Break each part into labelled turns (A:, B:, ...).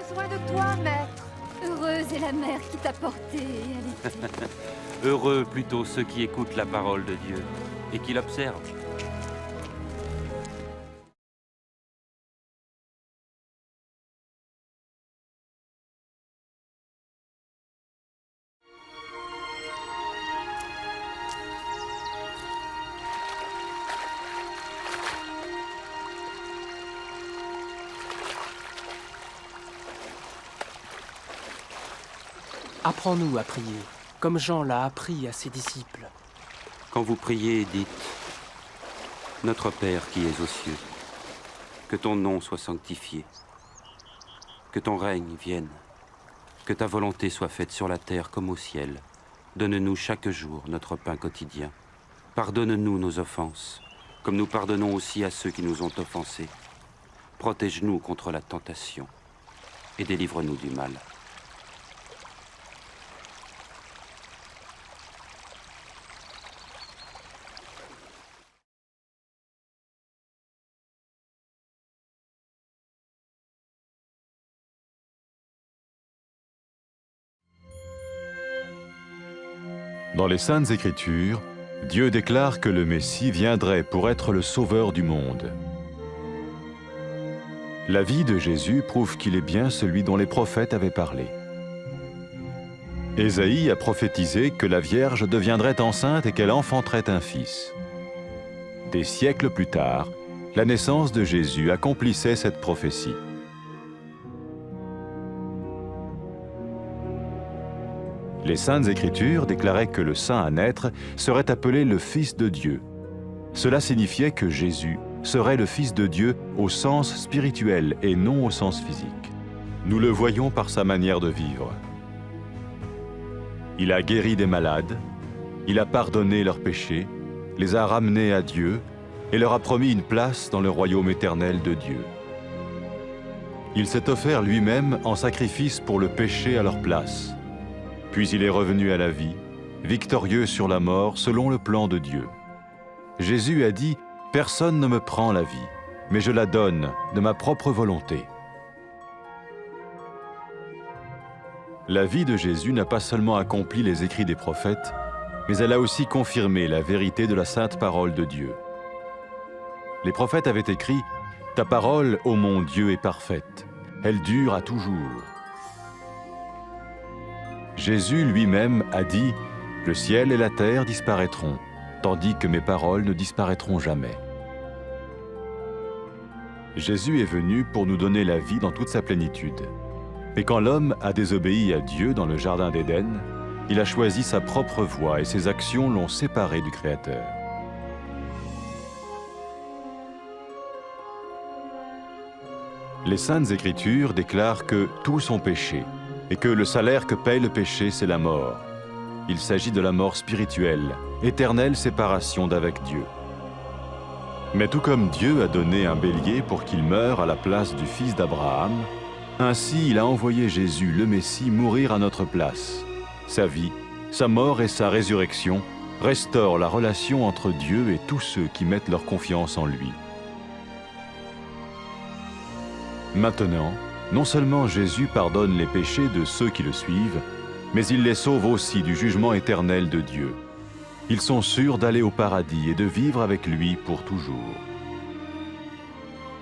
A: besoin de toi, maître. Heureuse est la mère qui t'a porté et allaitée.
B: Heureux plutôt ceux qui écoutent la parole de Dieu et qui l'observent.
C: Apprends-nous à prier, comme Jean l'a appris à ses disciples.
B: Quand vous priez, dites « Notre Père qui es aux cieux, que ton nom soit sanctifié, que ton règne vienne, que ta volonté soit faite sur la terre comme au ciel. Donne-nous chaque jour notre pain quotidien. Pardonne-nous nos offenses, comme nous pardonnons aussi à ceux qui nous ont offensés. Protège-nous contre la tentation et délivre-nous du mal. »
D: Dans les Saintes Écritures, Dieu déclare que le Messie viendrait pour être le sauveur du monde. La vie de Jésus prouve qu'il est bien celui dont les prophètes avaient parlé. Ésaïe a prophétisé que la Vierge deviendrait enceinte et qu'elle enfanterait un fils. Des siècles plus tard, la naissance de Jésus accomplissait cette prophétie. Les Saintes Écritures déclaraient que le saint à naître serait appelé le Fils de Dieu. Cela signifiait que Jésus serait le Fils de Dieu au sens spirituel et non au sens physique. Nous le voyons par sa manière de vivre. Il a guéri des malades, il a pardonné leurs péchés, les a ramenés à Dieu et leur a promis une place dans le royaume éternel de Dieu. Il s'est offert lui-même en sacrifice pour le péché à leur place. Puis il est revenu à la vie, victorieux sur la mort selon le plan de Dieu. Jésus a dit « Personne ne me prend la vie, mais je la donne de ma propre volonté. » La vie de Jésus n'a pas seulement accompli les écrits des prophètes, mais elle a aussi confirmé la vérité de la sainte parole de Dieu. Les prophètes avaient écrit « Ta parole, ô mon Dieu, est parfaite, elle dure à toujours. » Jésus lui-même a dit « Le ciel et la terre disparaîtront, tandis que mes paroles ne disparaîtront jamais. » Jésus est venu pour nous donner la vie dans toute sa plénitude. Et quand l'homme a désobéi à Dieu dans le jardin d'Éden, il a choisi sa propre voie et ses actions l'ont séparé du Créateur. Les Saintes Écritures déclarent que tous ont péché et que le salaire que paye le péché, c'est la mort. Il s'agit de la mort spirituelle, éternelle séparation d'avec Dieu. Mais tout comme Dieu a donné un bélier pour qu'il meure à la place du fils d'Abraham, ainsi il a envoyé Jésus, le Messie, mourir à notre place. Sa vie, sa mort et sa résurrection restaurent la relation entre Dieu et tous ceux qui mettent leur confiance en lui. Maintenant, non seulement Jésus pardonne les péchés de ceux qui le suivent, mais il les sauve aussi du jugement éternel de Dieu. Ils sont sûrs d'aller au paradis et de vivre avec lui pour toujours.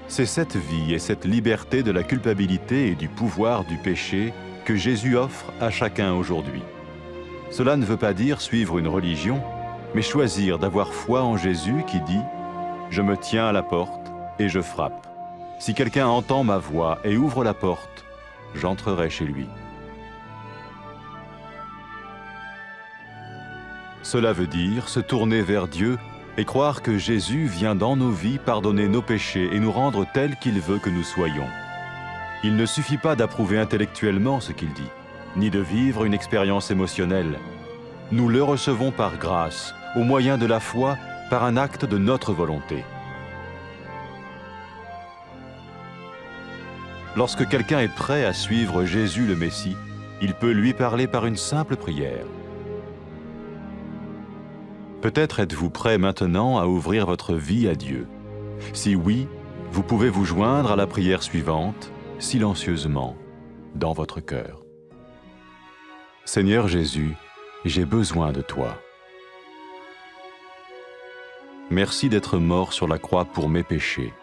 D: C'est cette vie et cette liberté de la culpabilité et du pouvoir du péché que Jésus offre à chacun aujourd'hui. Cela ne veut pas dire suivre une religion, mais choisir d'avoir foi en Jésus qui dit « Je me tiens à la porte et je frappe. Si quelqu'un entend ma voix et ouvre la porte, j'entrerai chez lui. » Cela veut dire se tourner vers Dieu et croire que Jésus vient dans nos vies pardonner nos péchés et nous rendre tels qu'il veut que nous soyons. Il ne suffit pas d'approuver intellectuellement ce qu'il dit, ni de vivre une expérience émotionnelle. Nous le recevons par grâce, au moyen de la foi, par un acte de notre volonté. Lorsque quelqu'un est prêt à suivre Jésus le Messie, il peut lui parler par une simple prière. Peut-être êtes-vous prêt maintenant à ouvrir votre vie à Dieu. Si oui, vous pouvez vous joindre à la prière suivante, silencieusement. dans votre cœur. Seigneur Jésus, j'ai besoin de toi. Merci d'être mort sur la croix pour mes péchés.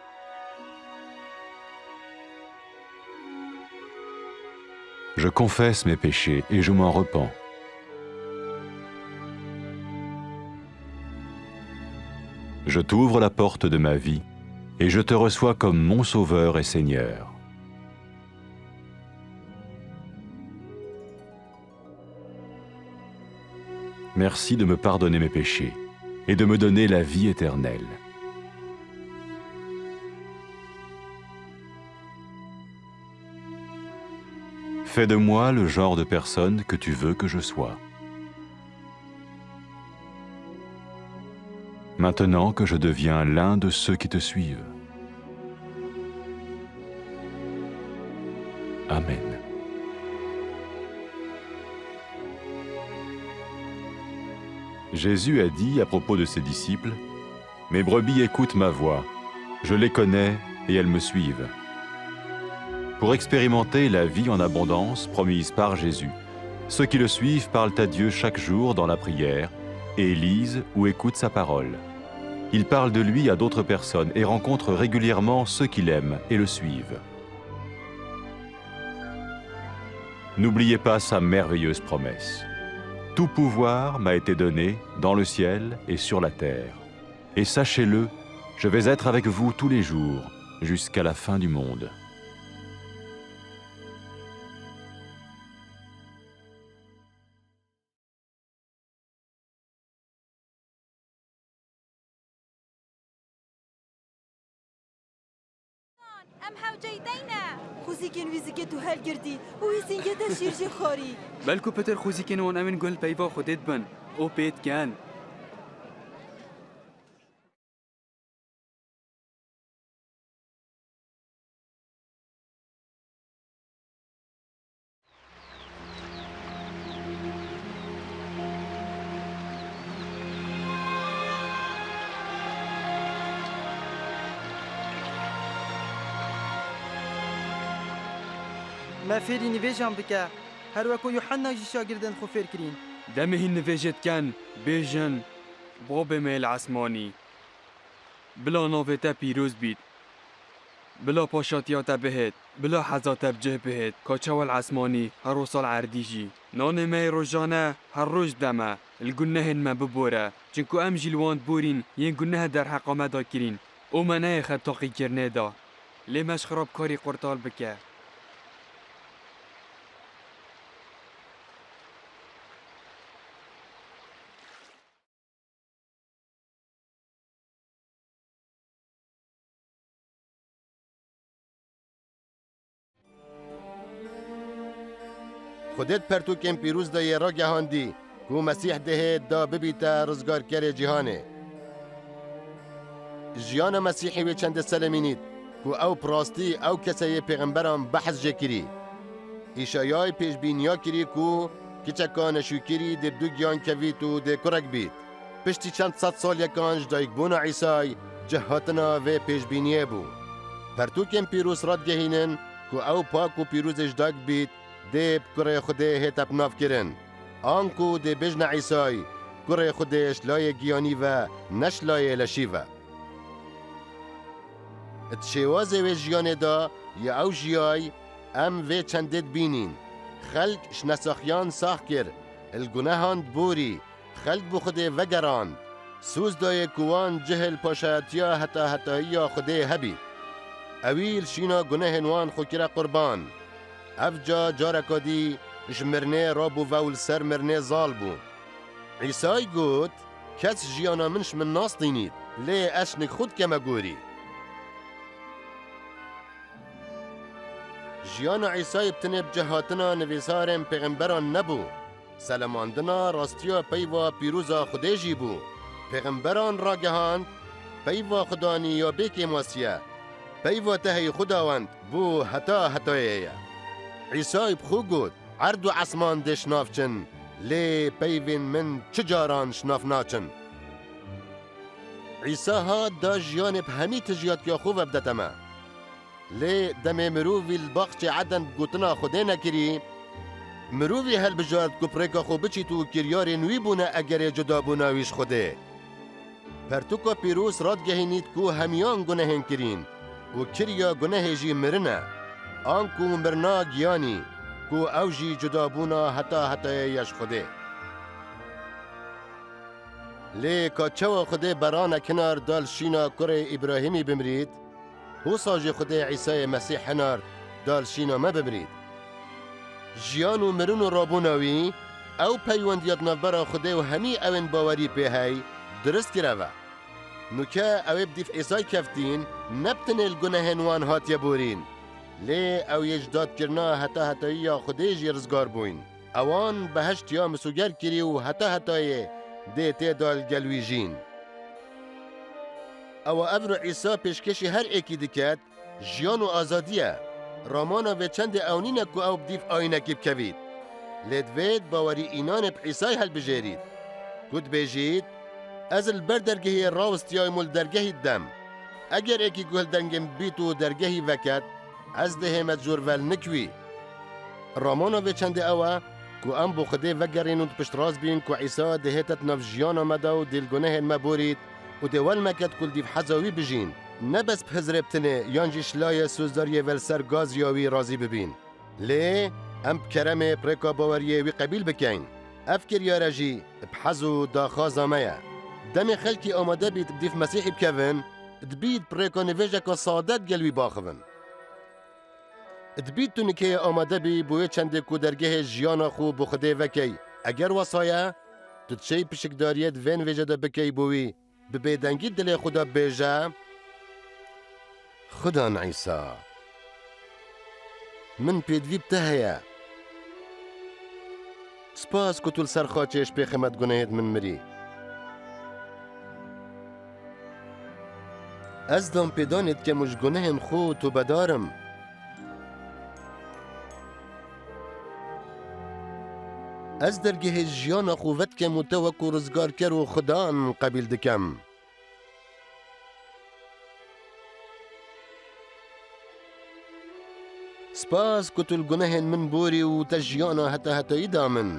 D: Je confesse mes péchés et je m'en repens. Je t'ouvre la porte de ma vie et je te reçois comme mon Sauveur et Seigneur. Merci de me pardonner mes péchés et de me donner la vie éternelle. Fais de moi le genre de personne que tu veux que je sois. Maintenant que je deviens l'un de ceux qui te suivent. Amen. Jésus a dit à propos de ses disciples, « Mes brebis écoutent ma voix, je les connais et elles me suivent. » Pour expérimenter la vie en abondance promise par Jésus, ceux qui le suivent parlent à Dieu chaque jour dans la prière et lisent ou écoutent sa parole. Ils parlent de lui à d'autres personnes et rencontrent régulièrement ceux qui l'aiment et le suivent. N'oubliez pas sa merveilleuse promesse. Tout pouvoir m'a été donné dans le ciel et sur la terre. Et sachez-le, je vais être avec vous tous les jours, jusqu'à la fin du monde.
E: ام حوجيدينا
F: خوزیکن ویزیکت و هل گردی و ویزینگت شیرجی خاری
G: بلکو پتر خوزی کنون امن گل پیوا خودت بن او پیت کن
H: ما فێری نوێژان بکە هەروەکو یوحەنا ژی شاگردن خۆ فێرکرین
G: دمه نویجت کن بیجن بۆ بمێل عسمانی بلا ناوێتە پیرۆز بیت بلا پاشاتیاتە بهێت بلا حەزاتە بجێ بهێت کاچەوەل عسمانی هەرۆ ساڵ عەردیژی نانێمەی ڕۆژانە هەر ڕۆژ دەمە الگونەهێنمە ببۆرە چونکو ئەم ژیلواند بورین یەن گونەهە دەرحەقامەدا کرین ئەومە نەیەخە تاقیکردنێدا لێمەش خراپکاری قورتال بکە
I: خودت پرتوکن پیروز دا یه را گهاندی که مسیح دهید دا ببیتا رزگارگر جهانه جیان مسیحی و چند سلمینید که او پراستی او کسی پیغمبران بحث جکری ایشایای پیش بینیا کری که کچکان شوکری در دو گیان کوید و در کرک بید پشتی چند صد سال یکانج دا یکبون عیسای جهاتنا و پیش بینیه بو پرتوکن پیروز راد گهینن که او پاک و پیروزش داگ بید دیب کره خوده هتب ناف کرن آنکو دی بجن عیسای کره خودش لای گیانی و نش لای لشیوه اتشوازه و جیانه دا یا او جیای ام و چندت بینین خلق شنساخیان ساخ کر الگناهان بوری خلق بو خوده وگران سوز دای کوان جهل پاشاتیا حتا خوده هبی اویل شینا گناه نوان خوکره قربان افجا جارکادی جمرنه رابو وول سر مرنه زال بو عیسای گوت کس جیانا منش من ناس دینید لی اشنک خود کما گوری جیانا عیسای بتنب جهاتنا نویسارم پیغمبران نبو سلماندنا راستیا پیوا پیروزا خودجی بو پیغمبران را گهاند پیوا خدانی یا بیک ماسیه پیوا تهی خداوند بو حتایه عیسای بخو گود عرض و عصمان ده شنافچن لی پیوین من چجاران شناف ناچن عیسی ها دا جیان به همی تجیات که خوب بدتما لێ دەمێ مرۆڤی بەخشی عەدەن گوتنا خودێ نەکری مرۆڤی هەلبژارد کو پرێکا خۆ بچیت و کریارێ نوی بوونە ئەگەرێ جودابووناویش خودێ پەرتوکا پیرۆز ڕادگەهێنیت کو هەمیان گونەهێن کرین و کریا گونەهێ jî mirine an ku mirna giyanî ku ew jî cudabûna heta hetayê yeş xwedê lê ka çawa xwedê berana kinar dal şîna kurê İbrahîmî bimrît hûsa jî xwedê Îsayê Mesîh hinar dal şîna me bimrît jiyan û mirin û rabûna wî ew peywendiya navbera xwedê û hemî ewên bawerî pê hey dirist kireve nuke ew ê bi dîv Îsay keftîn nebtinê li gunehên wan hatiye borîn lê ew yê ji dadkirina heta hetayiya xwedê jî rizgar bûyn ewan beheşt ya misûger kirî û heta hetayê dê têda li gel wî jîn ewa ev ro Îsa pêşkeşî her êkî diket jiyan û azadî ye ramana vê çendê ew nîne ku ew bi dîv ayînekî bikevît lê divê bawerî înanê bi Îsay helbijêrît ku dibêjît ez li ber dergehê rawistiyayim û li dergehî dem eger êkî guhil dengên bît û dergehî veket ez dihê me zorvel nikwî ramana vê çendê ew e ku em bo Xwedê vegerên û pişt rast bîn ku Îsa dihêtet nav jiyana me da û dê li gunehên me borît û dê wel meket ku li dîv heza wî bijîn ne bes bi hizrê bitinê yan jî şilayê sozdariyê vel ser gaziya wî razî bibîn lê em bi keremê pirêka baweriyê wî qebîl bikin ev kiryare jî bi hez û daxwaza me ye demê xelkî amade bît bi dîv Mesîhê bikevin dibît pirêka nivêjeka sadet gel wî baxivin dibît tu nikeyê amade bî bû yê çendê ku dergehê jiyana xwe bi Xwedê vekey eger wesa ye tu çey pişikdariyê di vê nivêje de bikey bû wî bi bêdengî dilê xwe de bêje Xudan Îsa min pêdivî bi te heye spas ku tu li ser xaçê ji pêxê me di gunehên min mirî ez dam pêdanê dikem û ji gunehên xwe tu bedarim ez dergehê jiyana xwe vedikem û te wekû rizgarker û Xudan qebîl dikem spas ku tu li gunehên min borî û te jiyana heta hetayî da min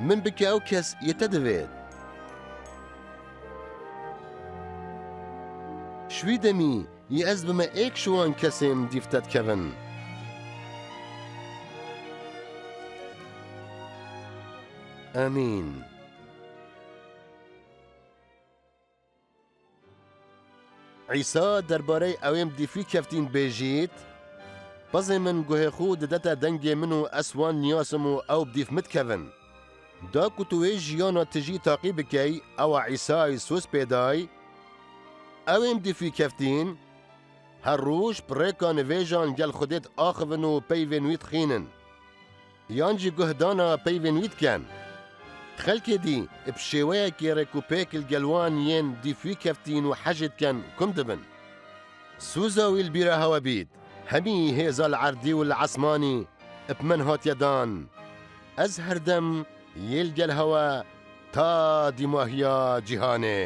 I: min bike ew kes yê te divêt şwî demî yê ez bime êk ji wan kesên dîv te dikevin Amîn Îsa derbarê ewên dîfî keftîn bêjît pezê min guhê xwe didete dengê min û ez wan niyasim û ew bi dîv min dikevin da ku tu wê jiyana tijî taqî bikey ewa Îsayê soz pêday ewên dîfî keftîn her roj pirêka nivêjan gel Xwedê axivin û peyvên wî dixînin yan jî guhdana peyvên wî dikin xelkê dî bi şêweyekê rekûpêkil gel wan yên dîfî keftîn û hejê dikin kum dibin sûza wî li bîra hewe bît hemî hêza li erdî û li esmanî bi min hatiye dan ez her dem yê li gel hewe ta dîmahiya cîhanê